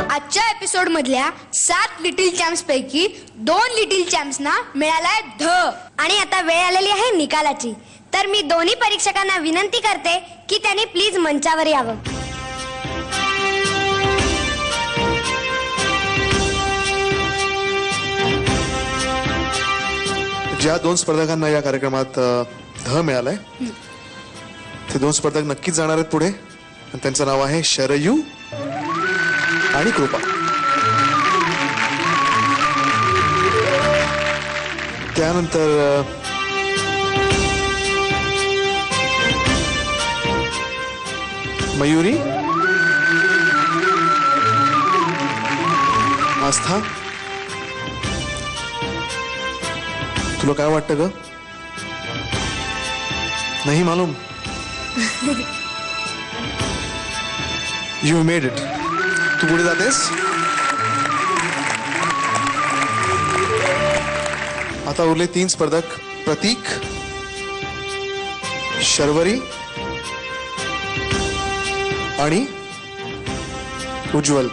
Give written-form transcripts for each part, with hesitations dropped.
आजच्या एपिसोड मधल्या 7 little champs पैकी 2 लिटिल चॅम्प्सना मिळालाय ध. आणि आता वेळ आलेली आहे निकालाची. तर मी दोन्ही परीक्षकांना विनंती करते की त्यांनी प्लीज मंचावर यावं. ज्या 2 स्पर्धकांना या कार्यक्रमात ध मिळालाय ते 2 स्पर्धक नक्कीच जाणार आहेत पुढे. आणि त्यांचं नाव आहे शरयू आणि कृपा. त्यानंतर मयुरी, आस्था. तुला काय वाटतं ग? नहीं मालूम. You made it. तू पुढे जातेस. आता उरले 3 स्पर्धक, प्रतीक, शर्वरी आणि उज्ज्वल.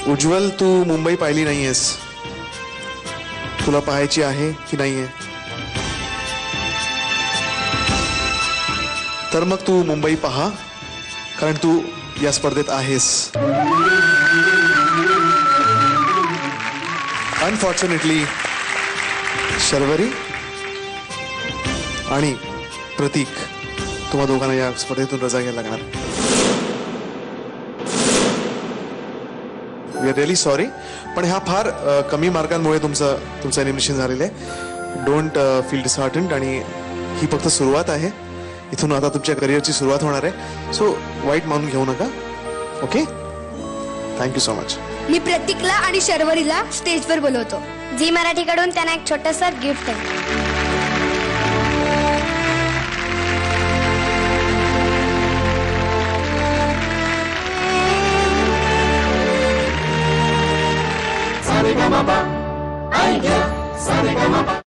उज्ज्वल, तू मुंबई पाहिली नाहीयेस. तुला पाहायची आहे की नाहीये? तर मग तू मुंबई पहा, कारण तू या स्पर्धेत आहेस. अनफॉर्च्युनेटली शर्वरी आणि प्रतीक, तुम्हा दोघांना या स्पर्धेतून रजा घ्यायला लागणार. वी आर रिअली सॉरी, पण ह्या फार कमी मार्कांमुळे तुमचं एलिमिनेशन झालेलं आहे. Don't feel disheartened. आणि ही फक्त सुरुवात आहे. इथून आता तुमच्या करिअरची सुरुवात होणार आहे. सो वाईट मानून घेऊ नका. Okay, thank you so much. मी प्रतीकला आणि शर्वरीला स्टेजवर बोलवतो. झी मराठीकडून त्यांना एक छोटंसं गिफ्ट आहे.